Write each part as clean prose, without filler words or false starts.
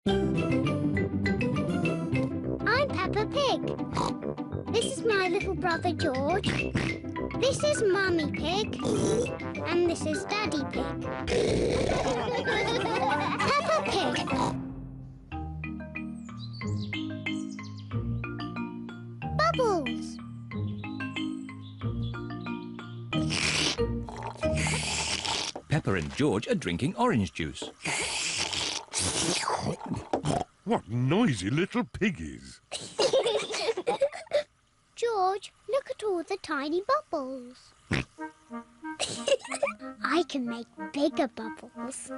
I'm Peppa Pig. This is my little brother George. This is Mummy Pig. And this is Daddy Pig. Peppa Pig. Bubbles. Peppa and George are drinking orange juice. What noisy little piggies. George, look at all the tiny bubbles. I can make bigger bubbles.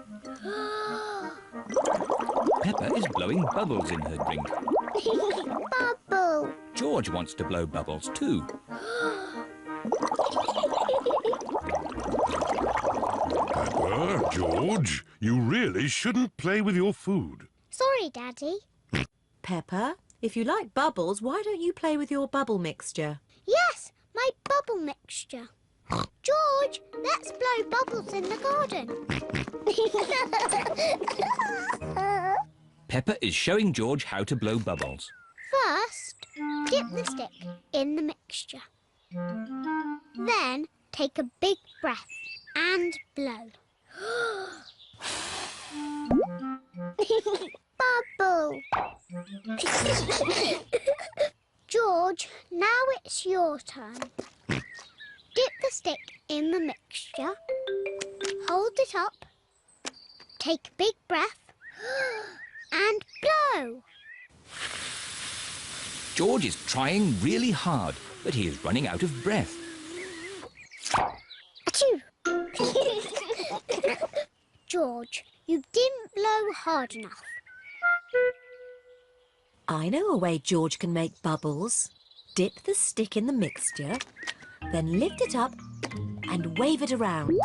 Peppa is blowing bubbles in her drink. Bubble. George wants to blow bubbles too. Peppa, George, you really shouldn't play with your food. Sorry, Daddy. Peppa, if you like bubbles, why don't you play with your bubble mixture? Yes, my bubble mixture. George, let's blow bubbles in the garden. Peppa is showing George how to blow bubbles. First, dip the stick in the mixture. Then take a big breath and blow. Bubble. George, now it's your turn. Dip the stick in the mixture. Hold it up. Take a big breath and blow. George is trying really hard, but he is running out of breath. Achoo! George, you didn't blow hard enough. I know a way George can make bubbles. Dip the stick in the mixture, then lift it up and wave it around.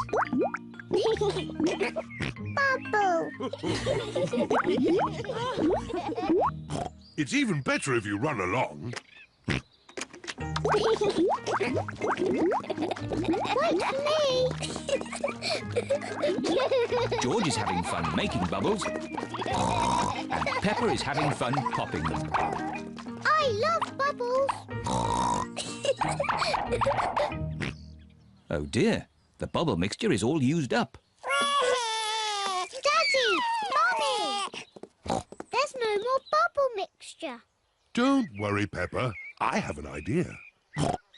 Bubble! It's even better if you run along. Wait for me! George is having fun making bubbles, and Peppa is having fun popping them. I love bubbles! Oh dear, the bubble mixture is all used up. Daddy! Mummy! There's no more bubble mixture. Don't worry, Peppa. I have an idea.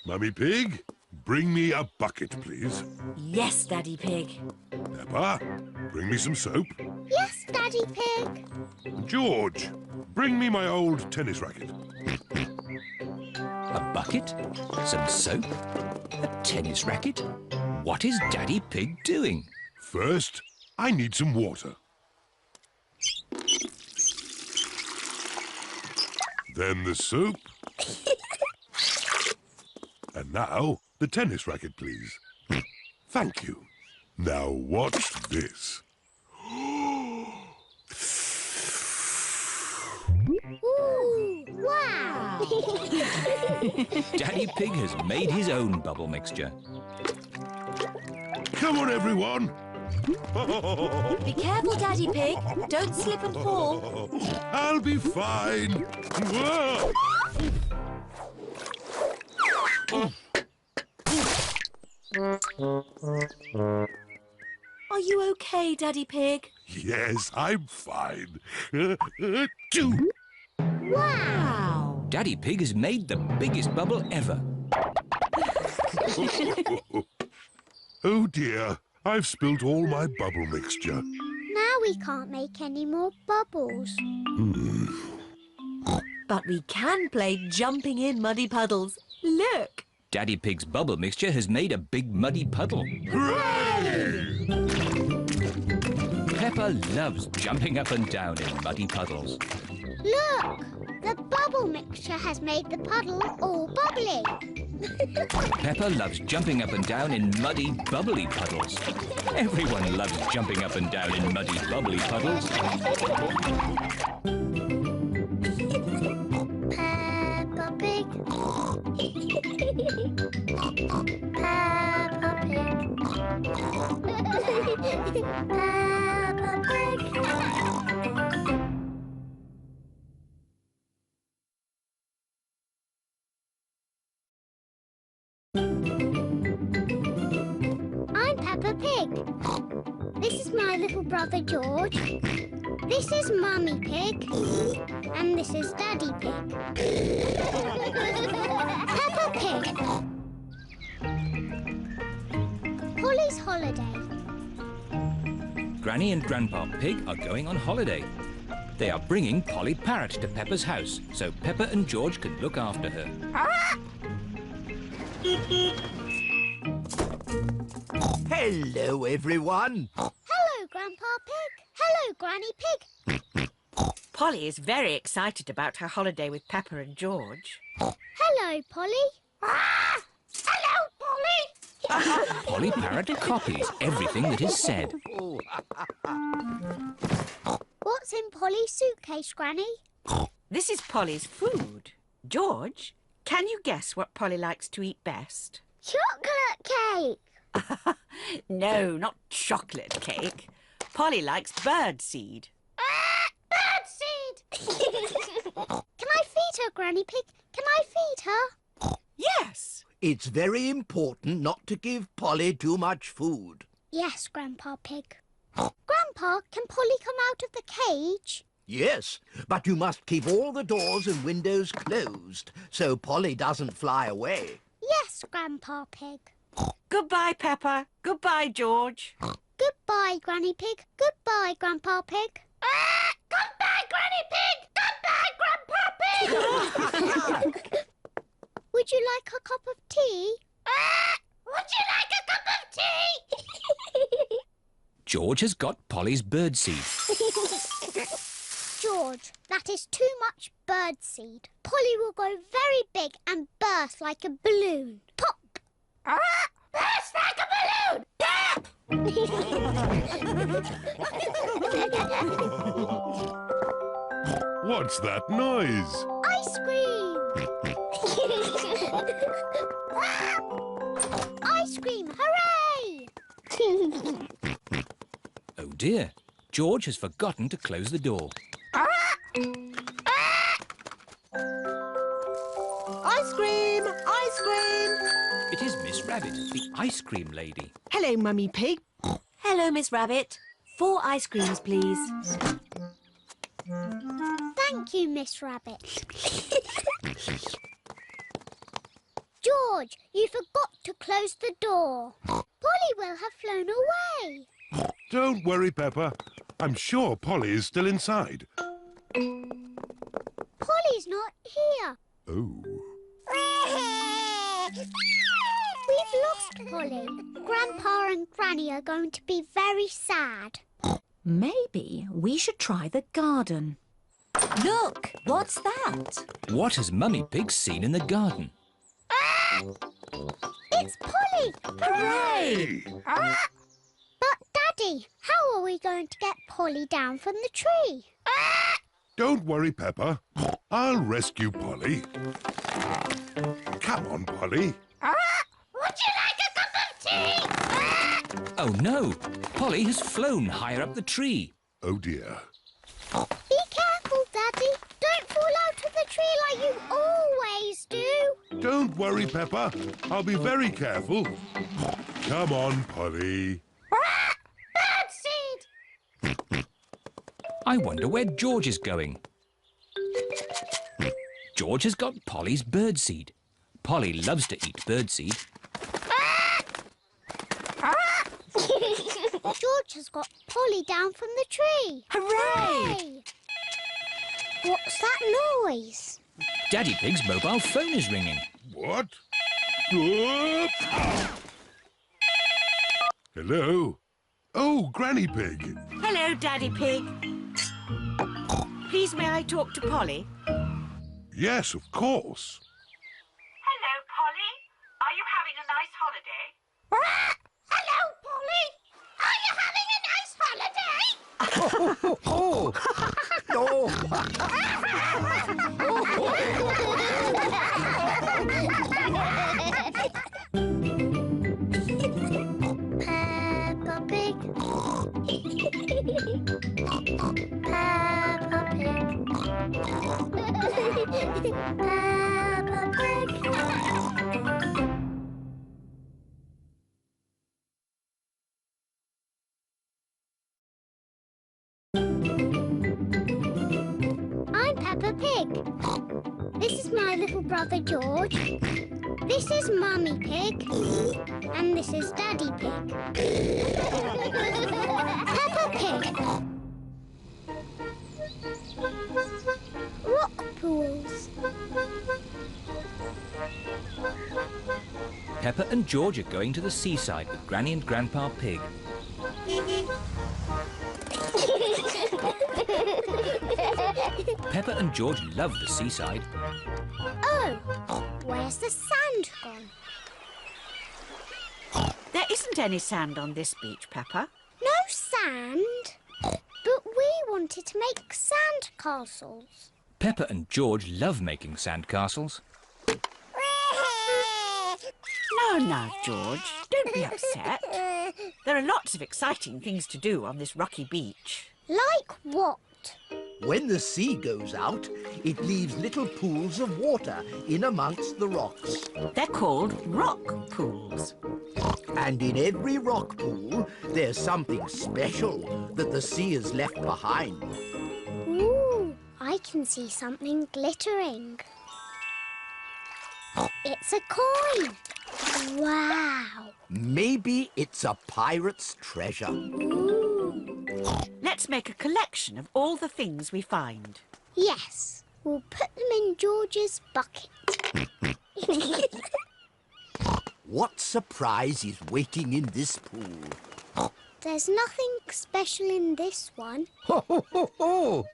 Mummy Pig, bring me a bucket, please. Yes, Daddy Pig. Peppa, bring me some soap. Yes, Daddy Pig. George, bring me my old tennis racket. A bucket, some soap, a tennis racket. What is Daddy Pig doing? First, I need some water. Then the soap. And now, the tennis racket, please. Thank you. Now watch this. Ooh, wow! Daddy Pig has made his own bubble mixture. Come on, everyone. Be careful, Daddy Pig. Don't slip and fall. I'll be fine. Whoa. Are you okay, Daddy Pig? Yes, I'm fine. Choo. Wow! Daddy Pig has made the biggest bubble ever. Oh dear, I've spilt all my bubble mixture. Now we can't make any more bubbles. But we can play jumping in muddy puddles. Look! Daddy Pig's bubble mixture has made a big muddy puddle. Hooray! Peppa loves jumping up and down in muddy puddles. Look! The bubble mixture has made the puddle all bubbly. Peppa loves jumping up and down in muddy, bubbly puddles. Everyone loves jumping up and down in muddy, bubbly puddles. Peppa Pig. Peppa Pig. Peppa Pig. Pig. This is my little brother George. This is Mummy Pig. And this is Daddy Pig. Peppa Pig. Polly's holiday. Granny and Grandpa Pig are going on holiday. They are bringing Polly Parrot to Peppa's house so Peppa and George can look after her. Hello, everyone. Hello, Grandpa Pig. Hello, Granny Pig. Polly is very excited about her holiday with Peppa and George. Hello, Polly. Hello, Polly. Polly Parrot copies everything that is said. What's in Polly's suitcase, Granny? This is Polly's food. George, can you guess what Polly likes to eat best? Chocolate cake. No, not chocolate cake. Polly likes birdseed. Birdseed. Can I feed her, Granny Pig? Can I feed her? Yes. It's very important not to give Polly too much food. Yes, Grandpa Pig. Grandpa, can Polly come out of the cage? Yes, but you must keep all the doors and windows closed so Polly doesn't fly away. Yes, Grandpa Pig. Goodbye, Peppa. Goodbye, George. Goodbye, Granny Pig. Goodbye, Grandpa Pig. Goodbye, Granny Pig. Goodbye, Grandpa Pig. Would you like a cup of tea? Would you like a cup of tea? George has got Polly's birdseed. George, that is too much birdseed. Polly will go very big and burst like a balloon. Pop! Burst like a balloon! Pop! What's that noise? Ice cream! Ice cream, hooray! Oh dear, George has forgotten to close the door. Ice cream! Ice cream! It is Miss Rabbit, the ice cream lady. Hello, Mummy Pig. Hello, Miss Rabbit. 4 ice creams, please. Thank you, Miss Rabbit. George, you forgot to close the door. Polly will have flown away. Don't worry, Peppa. I'm sure Polly is still inside. Polly's not here. Oh. We've lost Polly. Grandpa and Granny are going to be very sad. Maybe we should try the garden. Look, what's that? What has Mummy Pig seen in the garden? It's Polly! Hooray! But, Daddy, how are we going to get Polly down from the tree? Don't worry, Peppa. I'll rescue Polly. Come on, Polly. Would you like a cup of tea? Oh no, Polly has flown higher up the tree. Oh, dear. Be careful, Daddy. Don't fall out of the tree like you always do. Don't worry, Peppa. I'll be very careful. Come on, Polly. Birdseed! I wonder where George is going. George has got Polly's birdseed. Polly loves to eat birdseed. George has got Polly down from the tree. Hooray! What's that noise? Daddy Pig's mobile phone is ringing. What? Whoop! Hello? Oh, Granny Pig. Hello, Daddy Pig. Please, may I talk to Polly? Yes, of course. Hello, Polly. Are you having a nice holiday? Hello, Polly. Are you having a nice holiday? Oh! Peppa Pig. Peppa Pig. Pig. This is my little brother George. This is Mummy Pig. And this is Daddy Pig. Peppa Pig. Rock pools. Peppa and George are going to the seaside with Granny and Grandpa Pig. Peppa and George love the seaside. Oh, where's the sand gone? There isn't any sand on this beach, Peppa. No sand? But we wanted to make sand castles. Peppa and George love making sand castles. Now, George, don't be upset. There are lots of exciting things to do on this rocky beach. Like what? When the sea goes out, it leaves little pools of water in amongst the rocks. They're called rock pools. And in every rock pool, there's something special that the sea has left behind. Ooh, I can see something glittering. It's a coin. Wow. Maybe it's a pirate's treasure. Ooh. Let's make a collection of all the things we find. Yes, we'll put them in George's bucket. What surprise is waiting in this pool? There's nothing special in this one. Ho, ho, ho, ho!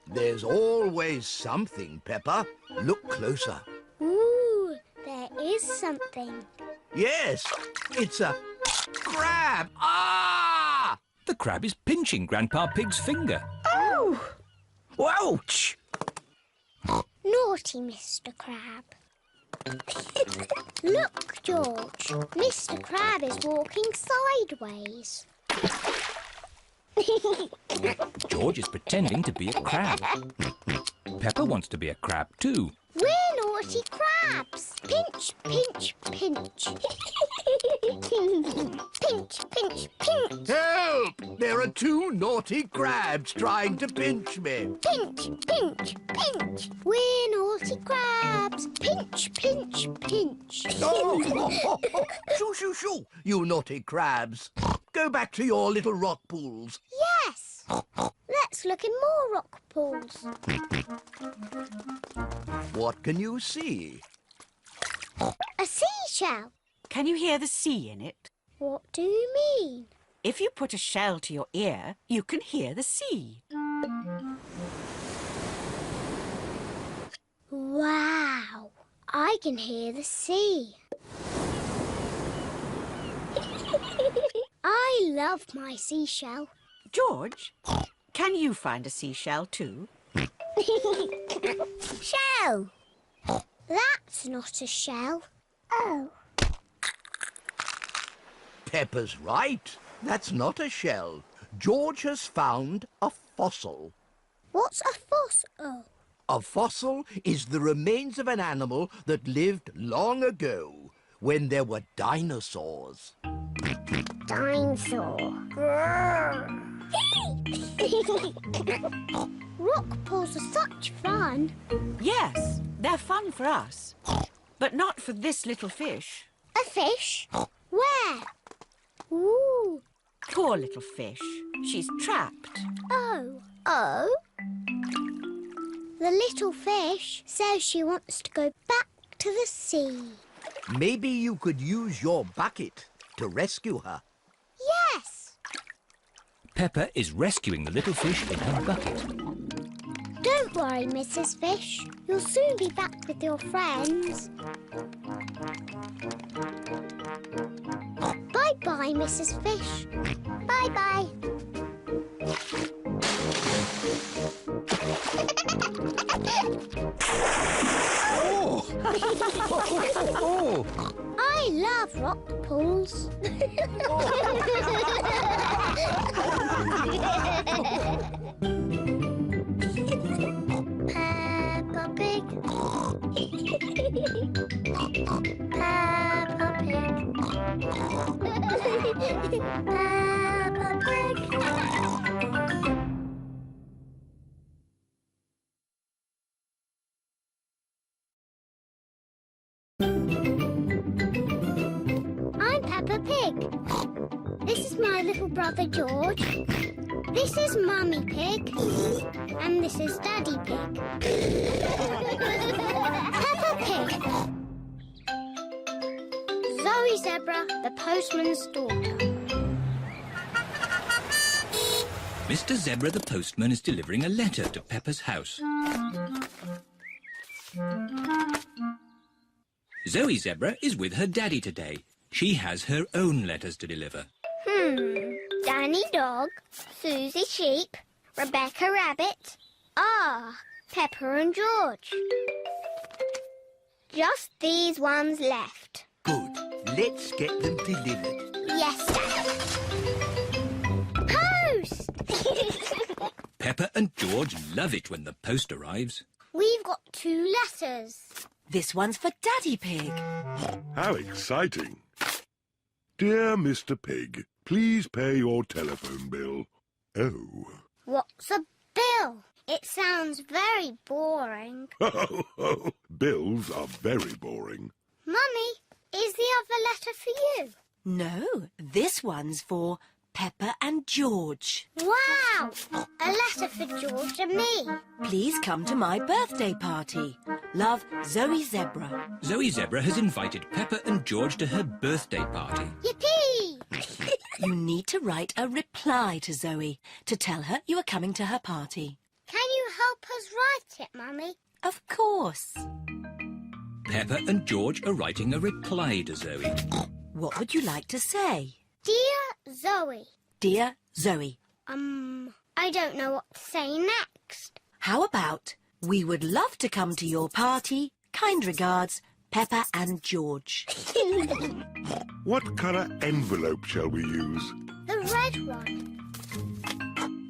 There's always something, Peppa. Look closer. Ooh, there is something. Yes, it's a crab. Ah! The crab is pinching Grandpa Pig's finger. Oh! Ouch! Naughty Mr. Crab. Look, George. Mr. Crab is walking sideways. George is pretending to be a crab. Peppa wants to be a crab too. We're naughty crabs. Pinch, pinch, pinch. Pinch, pinch, pinch. Help! There are two naughty crabs trying to pinch me. Pinch, pinch, pinch. We're naughty crabs. Pinch, pinch, pinch. Oh! Shoo, shoo, shoo, you naughty crabs. Go back to your little rock pools. Yes. Let's look in more rock pools. What can you see? A seashell. Can you hear the sea in it? What do you mean? If you put a shell to your ear, you can hear the sea. Wow. I can hear the sea. I love my seashell. George, can you find a seashell too? Shell. That's not a shell. Oh. Peppa's right. That's not a shell. George has found a fossil. What's a fossil? A fossil is the remains of an animal that lived long ago, when there were dinosaurs. Dinosaur. Rock pools are such fun. Yes, they're fun for us. But not for this little fish. A fish? Where? Ooh. Poor little fish. She's trapped. Oh. Oh? The little fish says she wants to go back to the sea. Maybe you could use your bucket to rescue her. Yes. Peppa is rescuing the little fish in her bucket. Don't worry, Mrs. Fish. You'll soon be back with your friends. Bye-bye, Mrs. Fish. Bye-bye. Oh! I love rock pools. Peppa Pig. Peppa Pig. Peppa Pig. I'm Peppa Pig. This is my little brother George. This is Mummy Pig. And this is Daddy Pig. Peppa Pig. Zoe Zebra, the postman's daughter. Mr. Zebra the postman is delivering a letter to Peppa's house. Zoe Zebra is with her daddy today. She has her own letters to deliver. Danny Dog, Susie Sheep, Rebecca Rabbit. Ah, Peppa and George. Just these ones left. Good. Let's get them delivered. Yes, Dad. Post! Peppa and George love it when the post arrives. We've got 2 letters. This one's for Daddy Pig. How exciting. Dear Mr. Pig, please pay your telephone bill. Oh. What's a bill? It sounds very boring. Bills are very boring. Mummy, is the other letter for you? No, this one's for Peppa and George. Wow! A letter for George and me. Please come to my birthday party. Love, Zoe Zebra. Zoe Zebra has invited Peppa and George to her birthday party. Yippee! You need to write a reply to Zoe to tell her you are coming to her party. Can you help us write it, Mummy? Of course. Peppa and George are writing a reply to Zoe. What would you like to say? Dear Zoe. Dear Zoe. I don't know what to say next. How about, we would love to come to your party. Kind regards, Peppa and George. What colour envelope shall we use? The red one.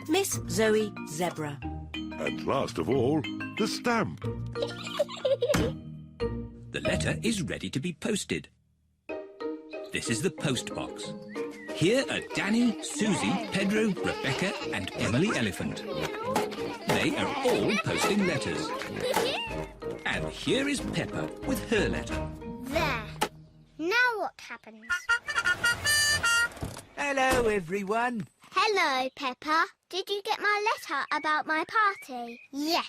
Miss Zoe Zebra. And last of all, the stamp. The letter is ready to be posted. This is the post box. Here are Danny, Susie, Pedro, Rebecca and Emily Elephant. They are all posting letters. And here is Peppa with her letter. There. Now what happens? Hello, everyone. Hello, Peppa. Did you get my letter about my party? Yes.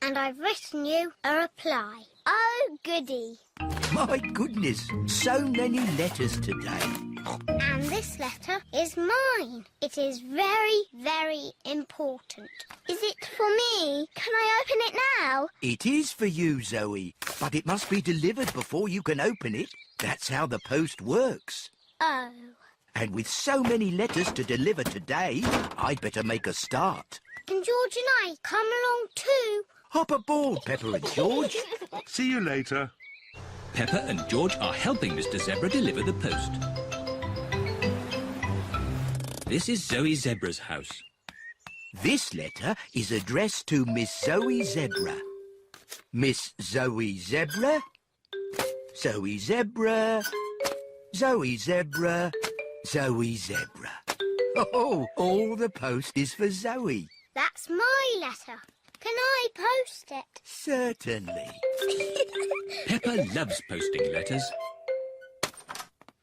And I've written you a reply. Oh, goody. My goodness, so many letters today. And this letter is mine. It is very, very important. Is it for me? Can I open it now? It is for you, Zoe, but it must be delivered before you can open it. That's how the post works. Oh. And with so many letters to deliver today, I'd better make a start. Can George and I come along too? Hop aboard, Peppa and George. See you later. Peppa and George are helping Mr. Zebra deliver the post. This is Zoe Zebra's house. This letter is addressed to Miss Zoe Zebra. Miss Zoe Zebra, Zoe Zebra, Zoe Zebra, Zoe Zebra. Oh, all the post is for Zoe. That's my letter. Can I post it? Certainly. Peppa loves posting letters.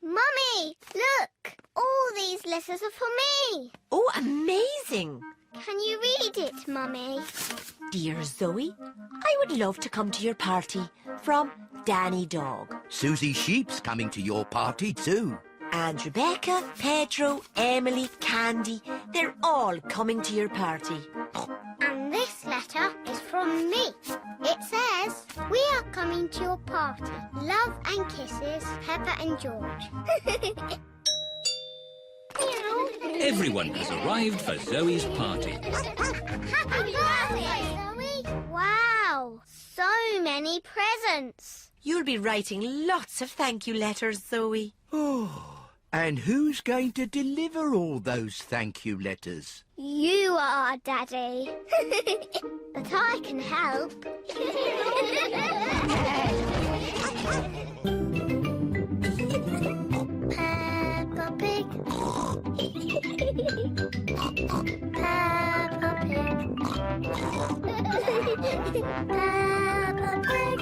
Mummy, look. All these letters are for me. Oh, amazing! Can you read it, Mummy? Dear Zoe, I would love to come to your party. From Danny Dog. Susie Sheep's coming to your party too. And Rebecca, Pedro, Emily, Candy, they're all coming to your party. And this letter is from me. It says, we are coming to your party. Love and kisses, Peppa and George. Everyone has arrived for Zoe's party. Happy birthday, Zoe! Wow, so many presents. You'll be writing lots of thank you letters, Zoe. Oh, and who's going to deliver all those thank you letters? You are, Daddy. But I can help. Peppa Pig. Peppa Pig. Peppa Pig.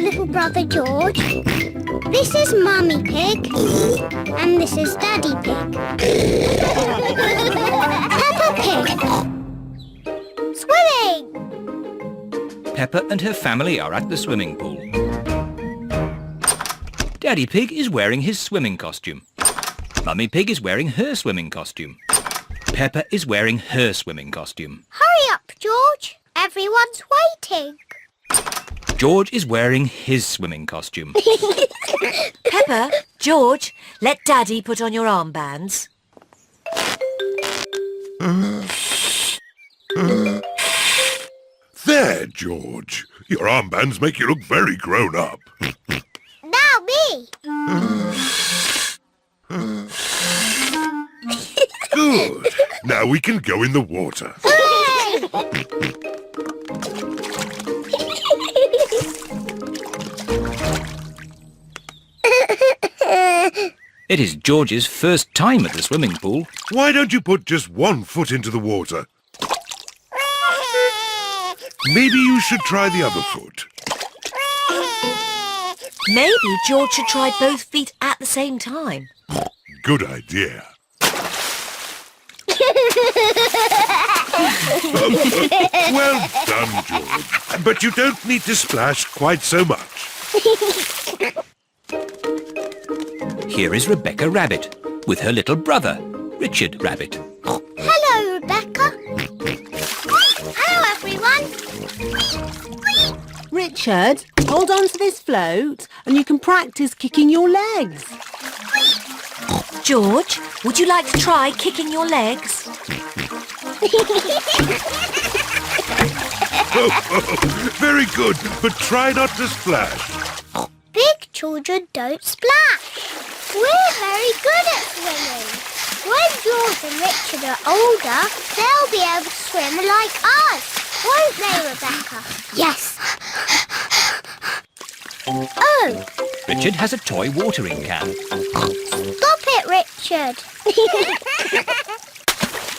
little brother George. This is Mummy Pig. And this is Daddy Pig. Peppa Pig. Swimming! Peppa and her family are at the swimming pool. Daddy Pig is wearing his swimming costume. Mummy Pig is wearing her swimming costume. Peppa is wearing her swimming costume. Hurry up, George. Everyone's waiting. George is wearing his swimming costume. Peppa, George, let Daddy put on your armbands. There, George. Your armbands make you look very grown up. Now me. Good. Now we can go in the water. It is George's first time at the swimming pool. Why don't you put just one foot into the water? Maybe you should try the other foot. Maybe George should try both feet at the same time. Good idea. Well done, George. But you don't need to splash quite so much. Here is Rebecca Rabbit with her little brother, Richard Rabbit. Hello, Rebecca. Hello, everyone. Richard, hold on to this float and you can practice kicking your legs. George, would you like to try kicking your legs? Very good, but try not to splash. Big children don't splash. We're very good at swimming. When George and Richard are older, they'll be able to swim like us. Won't they, Rebecca? Yes. Oh, Richard has a toy watering can. stop it, Richard.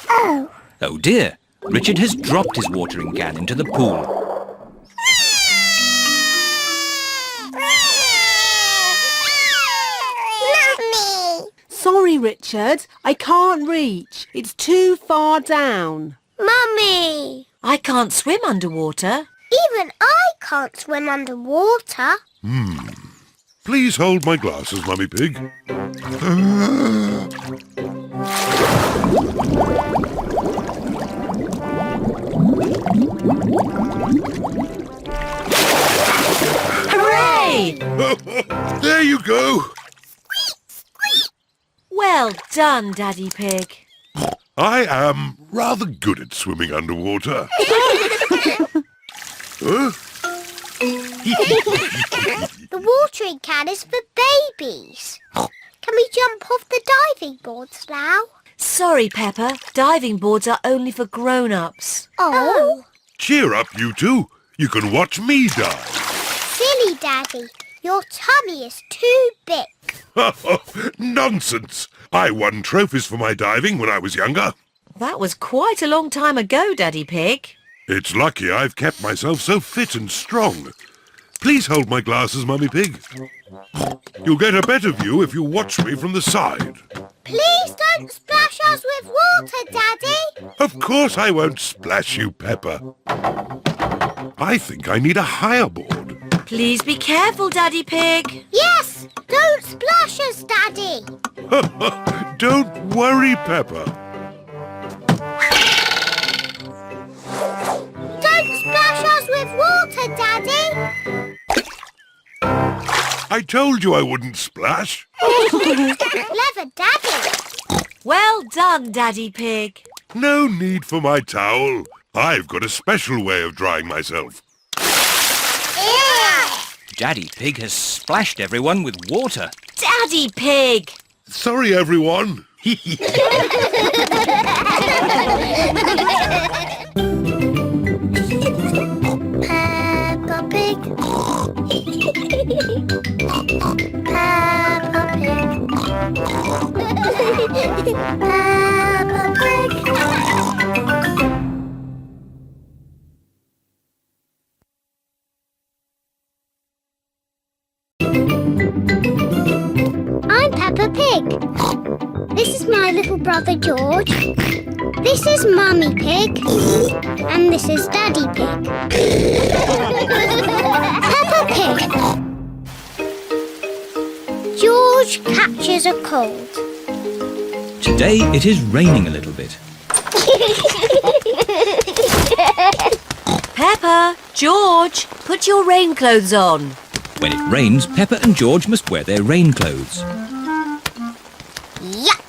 Oh. Oh dear, Richard has dropped his watering can into the pool. Mummy. Sorry, Richard, I can't reach. It's too far down. Mummy. I can't swim underwater. Even I can't swim underwater. Please hold my glasses, Mummy Pig. Hooray! There you go. Well done, Daddy Pig. I am rather good at swimming underwater. Huh? The watering can is for babies. Can we jump off the diving boards now? Sorry, Peppa. Diving boards are only for grown-ups. Oh. Cheer up, you two. You can watch me dive. Silly Daddy. Your tummy is too big. Nonsense. I won trophies for my diving when I was younger. That was quite a long time ago, Daddy Pig. It's lucky I've kept myself so fit and strong. Please hold my glasses, Mummy Pig. You'll get a better view if you watch me from the side. Please don't splash us with water, Daddy. Of course I won't splash you, Peppa. I think I need a higher board. Please be careful, Daddy Pig. Yes, don't splash us, Daddy. Don't worry, Peppa. Don't splash us with water, Daddy. I told you I wouldn't splash. Clever Daddy. Well done, Daddy Pig. No need for my towel. I've got a special way of drying myself. Daddy Pig has splashed everyone with water. Daddy Pig! Sorry, everyone. Peppa Pig. Peppa Pig. Peppa Pig. Pig. This is my little brother George. This is Mummy Pig. And this is Daddy Pig. Peppa Pig. George catches a cold. Today it is raining a little bit. Peppa, George, put your rain clothes on. When it rains, Peppa and George must wear their rain clothes. Yuck!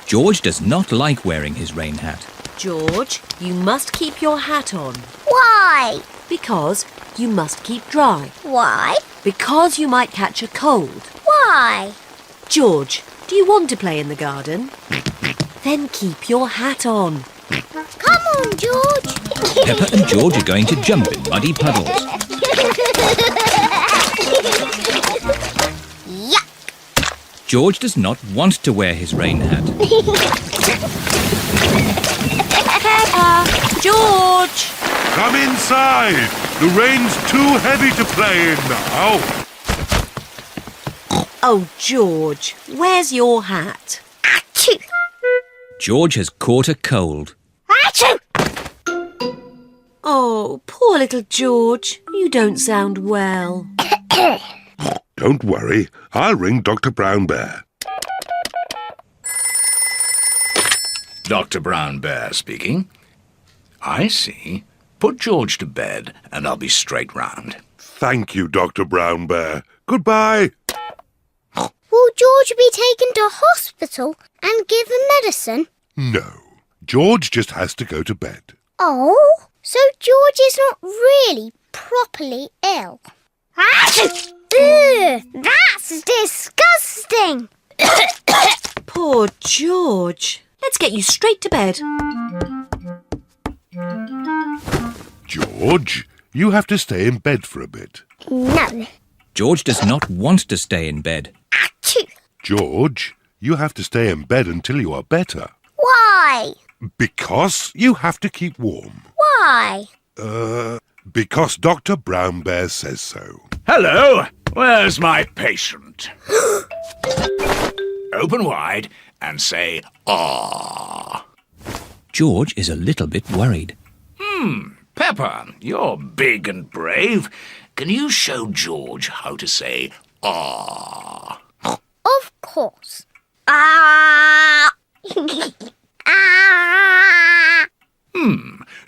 George does not like wearing his rain hat. George, you must keep your hat on. Why? Because you must keep dry. Why? Because you might catch a cold. Why? George, do you want to play in the garden? Then keep your hat on. Come on, George. Peppa and George are going to jump in muddy puddles. Yuck! George does not want to wear his rain hat. Peppa, George! Come inside. The rain's too heavy to play in now. Oh, George, where's your hat? Achoo! George has caught a cold. Achoo! Oh, poor little George. You don't sound well. Don't worry. I'll ring Dr. Brown Bear. Dr. Brown Bear speaking. I see. Put George to bed and I'll be straight round. Thank you, Dr. Brown Bear. Goodbye. Will George be taken to hospital and given medicine? No. George just has to go to bed. Oh, so George is not really properly ill. Achoo! Ugh, that's disgusting. Poor George. Let's get you straight to bed. George, you have to stay in bed for a bit. No. George does not want to stay in bed. Achoo! George, you have to stay in bed until you are better. Why? Because you have to keep warm. Why? Because Dr. Brown Bear says so. Hello, where's my patient? Open wide and say, "Ah." George is a little bit worried. Peppa, you're big and brave. Can you show George how to say, "Ah"? Of course. Ah! Ah!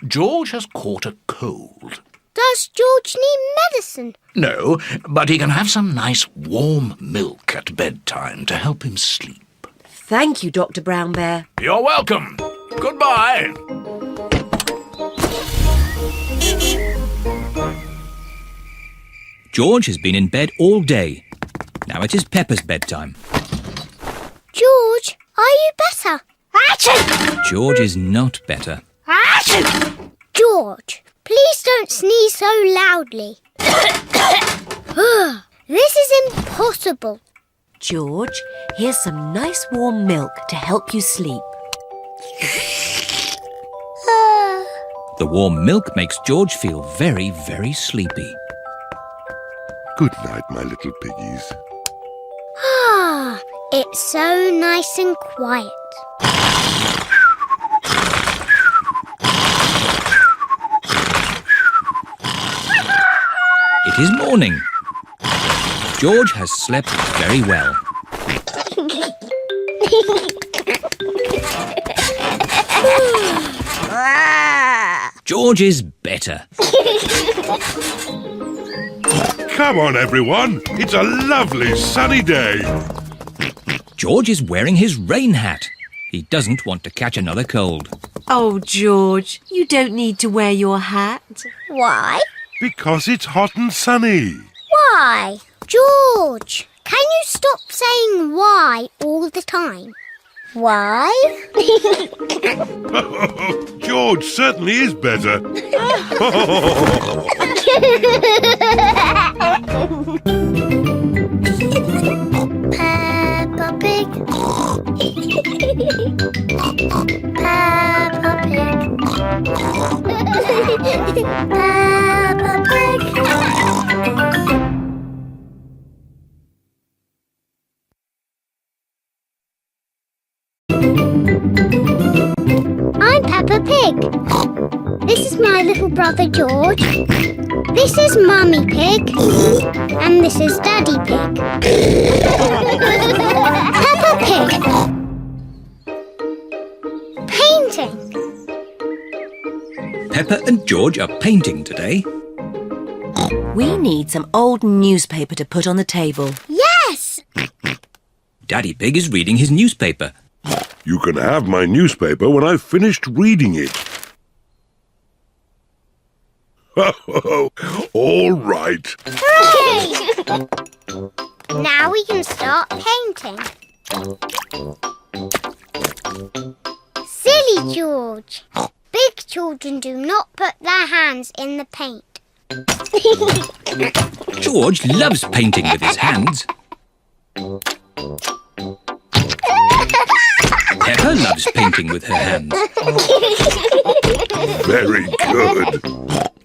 George has caught a cold. Does George need medicine? No, but he can have some nice warm milk at bedtime to help him sleep. Thank you, Dr. Brown Bear. You're welcome. Goodbye. George has been in bed all day. Now it is Peppa's bedtime. George, are you better? Achoo! George is not better. Achoo! George, please don't sneeze so loudly. This is impossible. George, here's some nice warm milk to help you sleep. The warm milk makes George feel very, very sleepy. Good night, my little piggies. Ah, it's so nice and quiet. It is morning. George has slept very well. George is better. Come on, everyone. It's a lovely sunny day. George is wearing his rain hat. He doesn't want to catch another cold. Oh, George, you don't need to wear your hat. Why? Because it's hot and sunny. Why? George, can you stop saying why all the time? Why? George certainly is better. Peppa Pig. Peppa Pig. Peppa Pig. Pig. This is my little brother George. This is Mummy Pig. And this is Daddy Pig. Peppa Pig. Painting. Peppa and George are painting today. We need some old newspaper to put on the table. Yes! Daddy Pig is reading his newspaper. You can have my newspaper when I've finished reading it. All right. Hooray! Now we can start painting. Silly George. Big children do not put their hands in the paint. George loves painting with his hands. Peppa loves painting with her hands. Very good.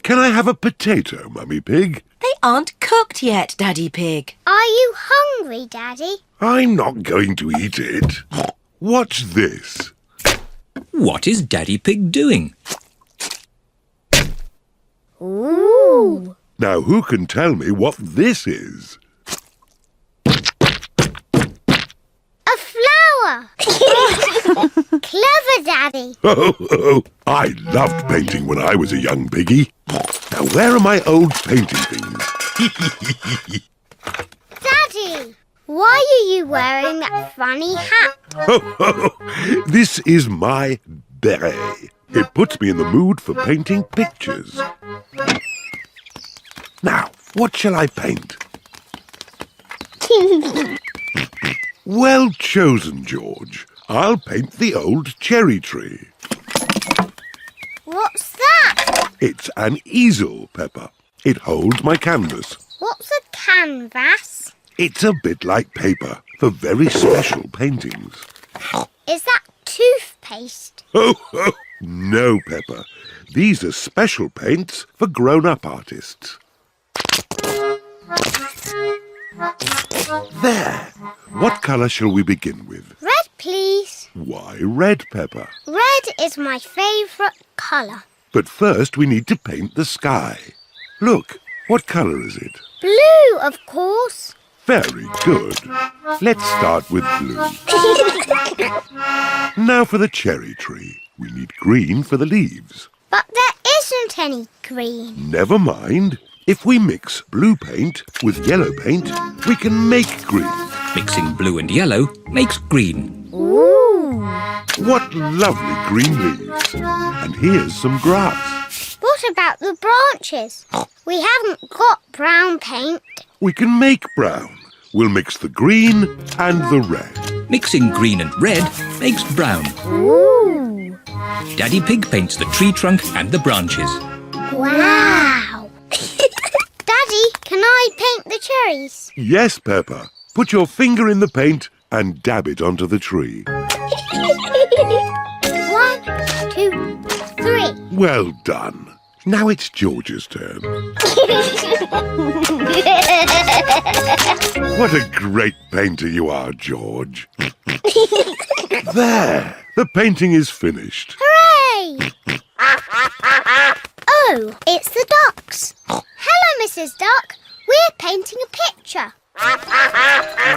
Can I have a potato, Mummy Pig? They aren't cooked yet, Daddy Pig. Are you hungry, Daddy? I'm not going to eat it. What's this? What is Daddy Pig doing? Ooh! Now, who can tell me what this is? A flower! Clever, Daddy. Oh, I loved painting when I was a young piggy. Now, where are my old painting things? Daddy, why are you wearing that funny hat? This is my beret. It puts me in the mood for painting pictures. Now, what shall I paint? Well chosen, George. I'll paint the old cherry tree. What's that? It's an easel, Peppa. It holds my canvas. What's a canvas? It's a bit like paper for very special paintings. Is that toothpaste? Oh, no, Peppa. These are special paints for grown-up artists. There. What colour shall we begin with? Red, please. Why red, Peppa? Red is my favourite colour. But first we need to paint the sky. Look, what colour is it? Blue, of course. Very good. Let's start with blue. Now for the cherry tree. We need green for the leaves. But there isn't any green. Never mind. If we mix blue paint with yellow paint, we can make green. Mixing blue and yellow makes green. Ooh. What lovely green leaves. And here's some grass. What about the branches? We haven't got brown paint. We can make brown. We'll mix the green and the red. Mixing green and red makes brown. Ooh. Daddy Pig paints the tree trunk and the branches. Wow. Daddy, can I paint the cherries? Yes, Peppa. Put your finger in the paint and dab it onto the tree. 1, 2, 3. Well done. Now it's George's turn. What a great painter you are, George. There. The painting is finished. Hooray! Oh, it's the ducks. Hello, Mrs. Duck. We're painting a picture.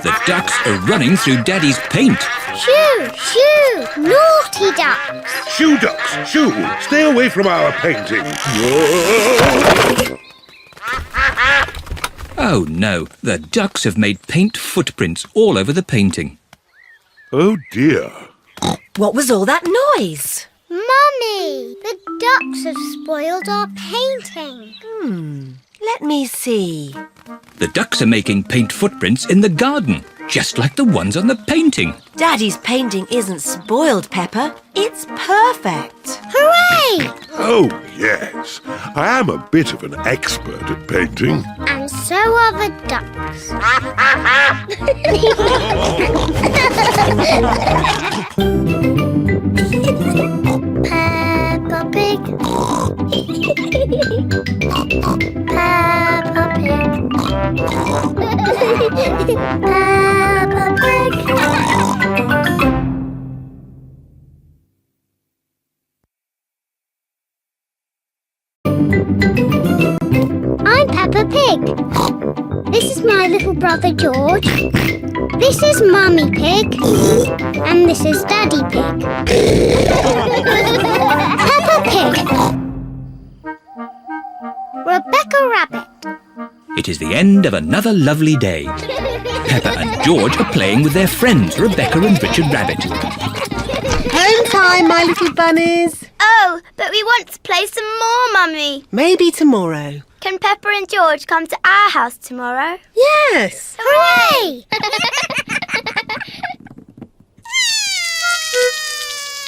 The ducks are running through Daddy's paint. Shoo, shoo, naughty ducks. Shoo, ducks, shoo. Stay away from our painting. Whoa. Oh no, the ducks have made paint footprints all over the painting. Oh, dear. What was all that noise? Mummy, the ducks have spoiled our painting. Let me see. The ducks are making paint footprints in the garden, just like the ones on the painting. Daddy's painting isn't spoiled, Peppa. It's perfect. Hooray! Oh, yes. I am a bit of an expert at painting. And so are the ducks. Peppa Pig. Peppa Pig. Peppa Pig. little brother George. This is Mummy Pig. And this is Daddy Pig. Peppa Pig. Rebecca Rabbit. It is the end of another lovely day. Peppa and George are playing with their friends, Rebecca and Richard Rabbit. Home time, my little bunnies. Oh, but we want to play some more, Mummy. Maybe tomorrow. Can Peppa and George come to our house tomorrow? Yes. Hooray!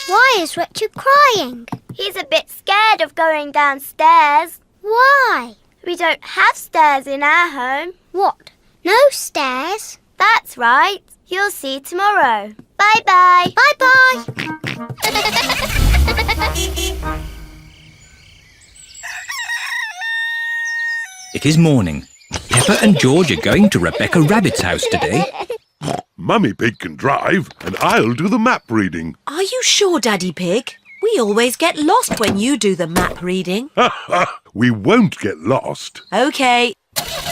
Why is Richard crying? He's a bit scared of going downstairs. Why? We don't have stairs in our home. What? No stairs? That's right. You'll see tomorrow. Bye-bye. Bye-bye. It is morning. Peppa and George are going to Rebecca Rabbit's house today. Mummy Pig can drive, and I'll do the map reading. Are you sure, Daddy Pig? We always get lost when you do the map reading. We won't get lost. OK.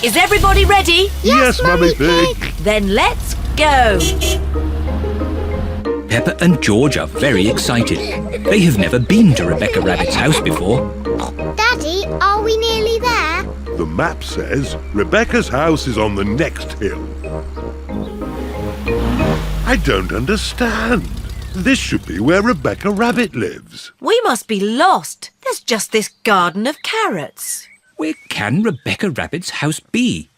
Is everybody ready? Yes, Mummy Pig. Then let's go. Peppa and George are very excited. They have never been to Rebecca Rabbit's house before. Daddy, are we nearly there? The map says Rebecca's house is on the next hill. I don't understand. This should be where Rebecca Rabbit lives. We must be lost. There's just this garden of carrots. Where can Rebecca Rabbit's house be?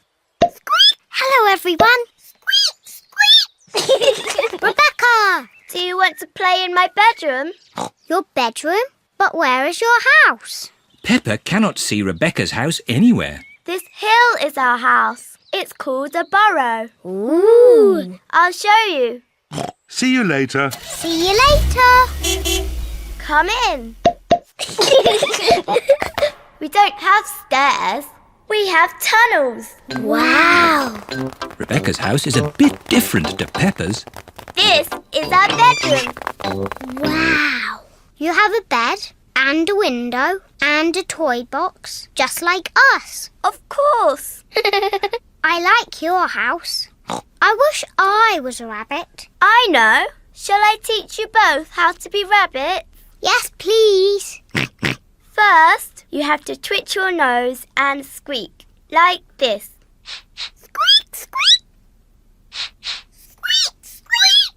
Hello, everyone. Squeak, squeak. Rebecca! Do you want to play in my bedroom? Your bedroom? But where is your house? Peppa cannot see Rebecca's house anywhere. This hill is our house. It's called a burrow. Ooh. I'll show you. See you later. See you later. Come in. We don't have stairs. We have tunnels. Wow. Rebecca's house is a bit different to Peppa's. This is our bedroom. Wow. You have a bed and a window and a toy box, just like us. Of course. I like your house. I wish I was a rabbit. I know. Shall I teach you both how to be rabbits? Yes, please. First, you have to twitch your nose and squeak, like this. Squeak, squeak. Squeak, squeak.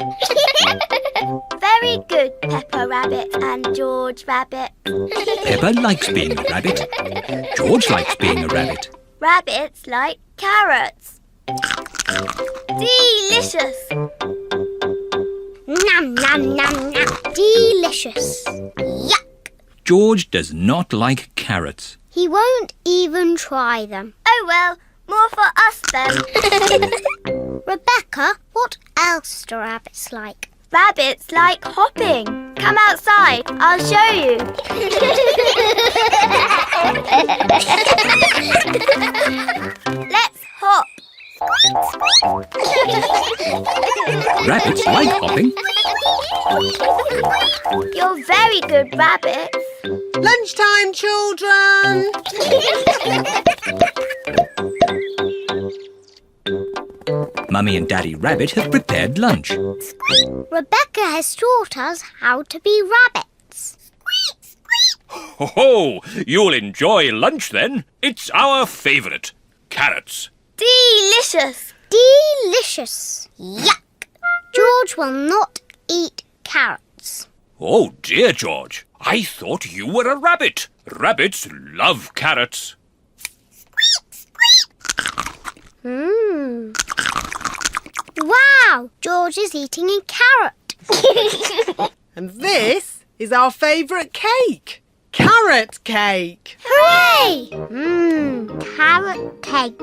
Very good, Peppa Rabbit and George Rabbit. Peppa likes being a rabbit. George likes being a rabbit. Rabbits like carrots. Delicious. Nom, nom, nom, nom. Delicious. Yuck. George does not like carrots. He won't even try them. Oh well, more for us then. Rebecca, what else do rabbits like? Rabbits like hopping. Come outside, I'll show you. Let's hop. Rabbits like hopping. You're very good rabbits. Lunchtime, children. Mummy and Daddy Rabbit have prepared lunch. Rebecca has taught us how to be rabbits. Ho-ho! You'll enjoy lunch then. It's our favourite. Carrots. Delicious. Delicious. Yuck. George will not eat carrots. Oh dear, George. I thought you were a rabbit. Rabbits love carrots. Wow, George is eating a carrot. And this is our favourite cake. Carrot cake. Hooray! Carrot cake.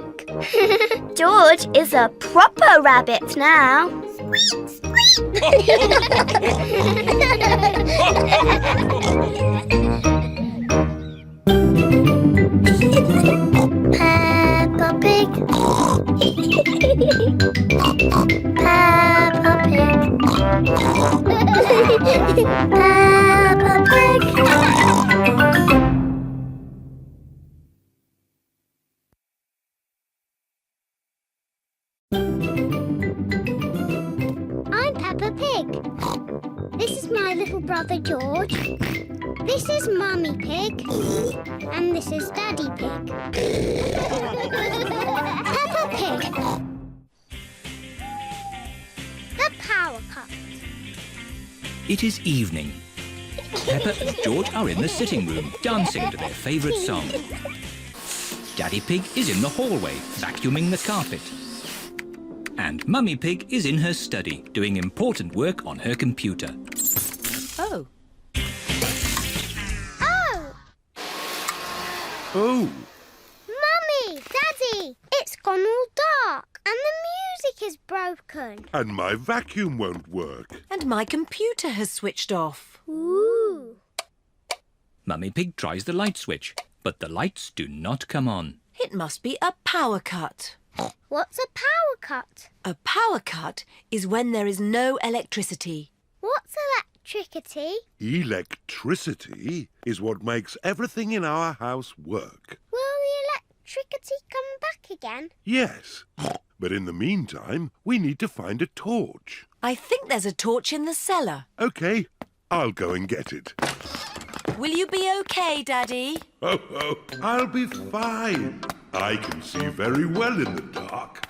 George is a proper rabbit now. Peppa Pig. Peppa Pig. Peppa Pig. Pig. This is my little brother George. This is Mummy Pig. And this is Daddy Pig. Peppa Pig. The Power Cut. It is evening. Peppa and George are in the sitting room, dancing to their favourite song. Daddy Pig is in the hallway, vacuuming the carpet. And Mummy Pig is in her study, doing important work on her computer. Oh, Oh! Oh, Mummy! Daddy! It's gone all dark and the music is broken. and my vacuum won't work. and my computer has switched off. Ooh! Mummy Pig tries the light switch, but the lights do not come on. It must be a power cut. What's a power cut? A power cut is when there is no electricity. What's electricity? Electricity is what makes everything in our house work. Will the electricity come back again? Yes, but in the meantime, we need to find a torch. I think there's a torch in the cellar. OK, I'll go and get it. Will you be okay, Daddy? Oh, I'll be fine. I can see very well in the dark.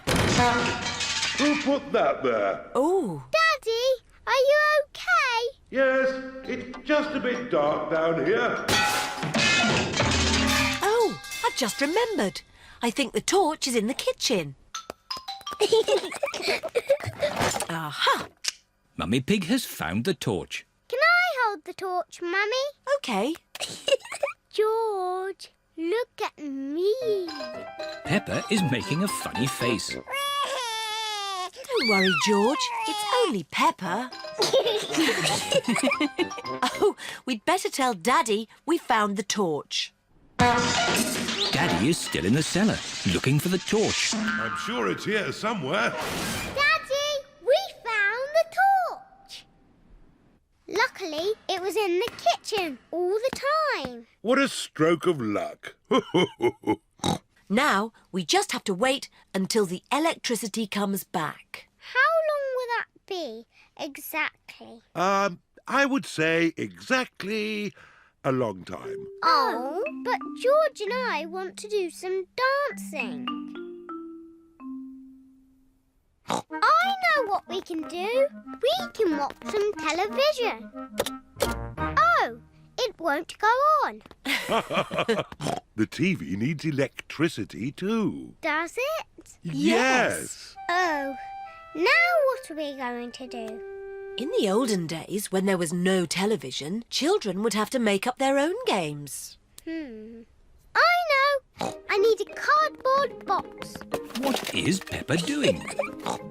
Who put that there? Oh, Daddy, are you okay? Yes, it's just a bit dark down here. oh, I've just remembered. I think the torch is in the kitchen. Aha! Mummy Pig has found the torch. Can I hold the torch, Mummy? Okay. George, look at me. Peppa is making a funny face. Don't worry, George. It's only Peppa. Oh, we'd better tell Daddy we found the torch. Daddy is still in the cellar, looking for the torch. I'm sure it's here somewhere. Daddy, we found the torch. Luckily, it was in the kitchen all the time. What a stroke of luck. Now we just have to wait until the electricity comes back. How long will that be, exactly? I would say exactly a long time. Oh, but George and I want to do some dancing. I know what we can do. We can watch some television. Oh, it won't go on. The TV needs electricity too. Does it? Yes. Oh, now what are we going to do? In the olden days, when there was no television, children would have to make up their own games. I know. I need a cardboard box. What is Peppa doing?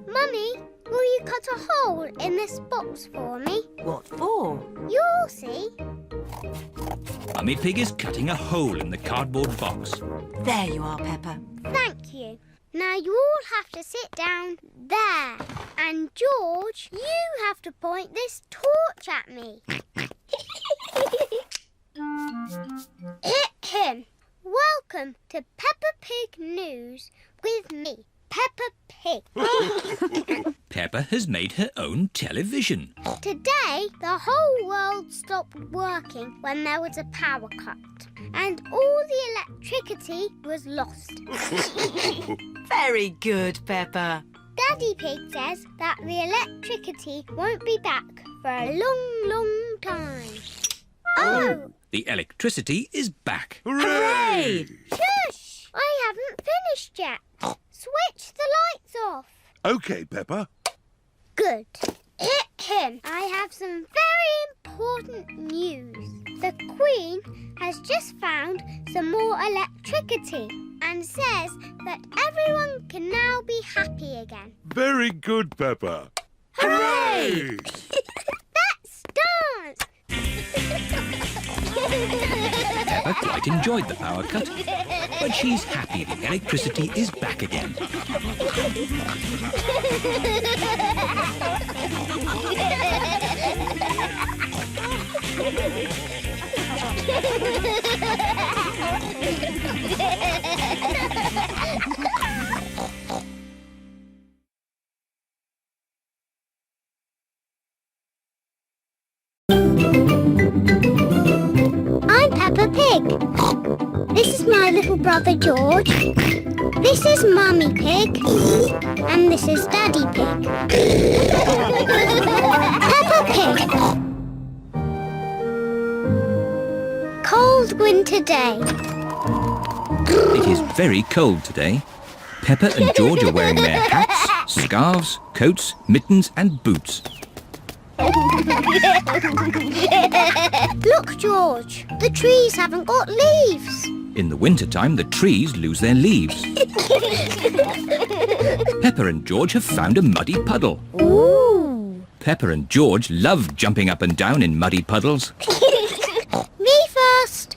Mummy, will you cut a hole in this box for me? What for? You'll see. Mummy Pig is cutting a hole in the cardboard box. There you are, Peppa. Thank you. Now you all have to sit down there. And George, you have to point this torch at me. Welcome to Peppa Pig News with me, Peppa Pig. Peppa has made her own television. Today, the whole world stopped working when there was a power cut. And all the electricity was lost. Very good, Peppa. Daddy Pig says that the electricity won't be back for a long, long time. Oh! The electricity is back. Hooray! Shush! I haven't finished yet. Switch the lights off. OK, Peppa. Good. I have some very important news. The Queen has just found some more electricity and says that everyone can now be happy again. Very good, Peppa. Hooray! Let's dance! Peppa quite enjoyed the power cut, but she's happy the electricity is back again. Pig. This is my little brother George. This is Mummy Pig. And this is Daddy Pig. Peppa Pig. Cold winter day. It is very cold today. Peppa and George are wearing their hats, scarves, coats, mittens and boots. Look, George. The trees haven't got leaves. In the wintertime, the trees lose their leaves. Peppa and George have found a muddy puddle. Ooh. Peppa and George love jumping up and down in muddy puddles. Me first.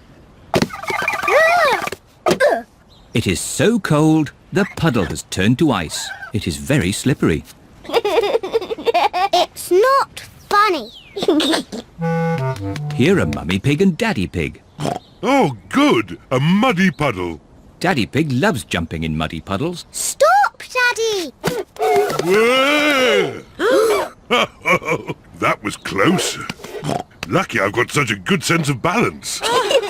It is so cold, the puddle has turned to ice. It is very slippery. It's not funny. Here are Mummy Pig and Daddy Pig. Oh, good! A muddy puddle. Daddy Pig loves jumping in muddy puddles. Stop, Daddy! Whoa! That was close. Lucky I've got such a good sense of balance. Daddy,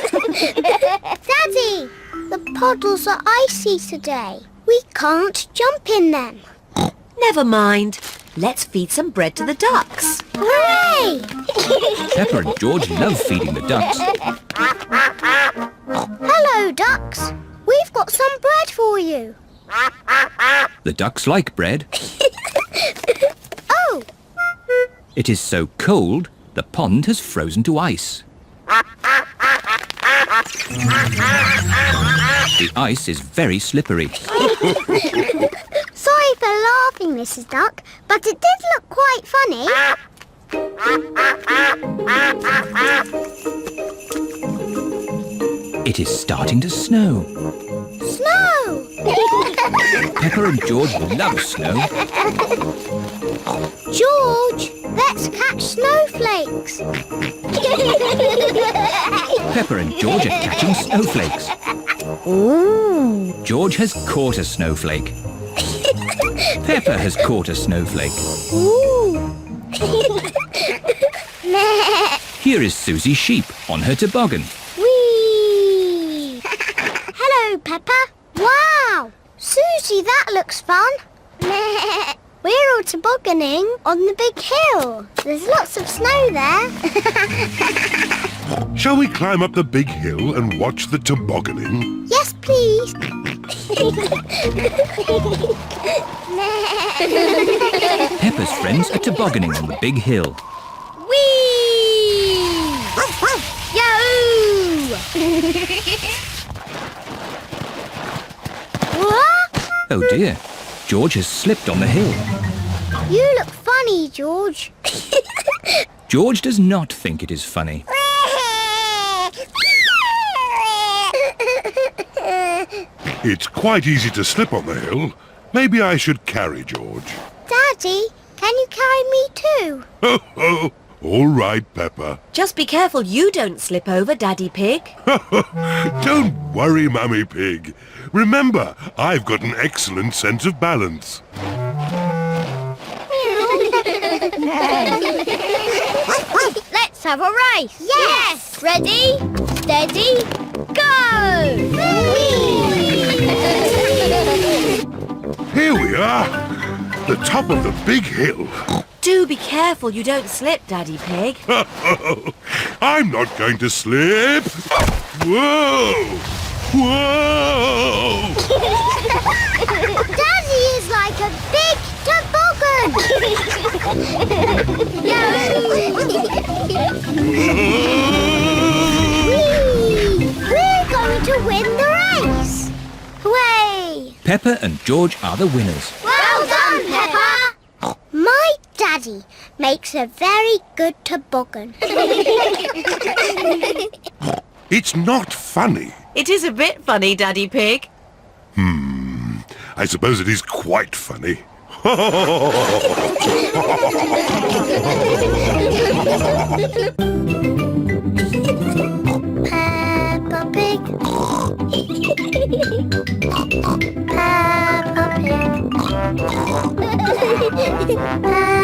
the puddles are icy today. We can't jump in them. Never mind. Let's feed some bread to the ducks. Hooray! Peppa and George love feeding the ducks. Hello, ducks. We've got some bread for you. The ducks like bread. Oh! It is so cold, the pond has frozen to ice. The ice is very slippery. Sorry for laughing, Mrs. Duck, but it did look quite funny. It is starting to snow. Snow! Peppa and George love snow. George, let's catch snowflakes. Peppa and George are catching snowflakes. Ooh. George has caught a snowflake. Peppa has caught a snowflake. Ooh. Here is Susie Sheep on her toboggan. Whee! Hello, Peppa. Wow! Susie, that looks fun. We're all tobogganing on the big hill. There's lots of snow there. Shall we climb up the big hill and watch the tobogganing? Yes, please. Peppa's friends are tobogganing on the big hill. Whee! Yahoo! What? Oh dear, George has slipped on the hill. You look funny, George. George does not think it is funny. It's quite easy to slip on the hill. Maybe I should carry George. Daddy, can you carry me too? Ho, ho. All right, Peppa. Just be careful you don't slip over, Daddy Pig. Don't worry, Mummy Pig. Remember, I've got an excellent sense of balance. Let's have a race. Yes! Ready, steady, go! Here we are, the top of the big hill. Do be careful you don't slip, Daddy Pig. I'm not going to slip. Whoa! Whoa! Daddy is like a big toboggan. We're going to win the race. Hooray! Peppa and George are the winners. Well done, Peppa. My daddy makes a very good toboggan. It's not funny. It is a bit funny, Daddy Pig. I suppose it is quite funny. Peppa Pig. Peppa Pig. Peppa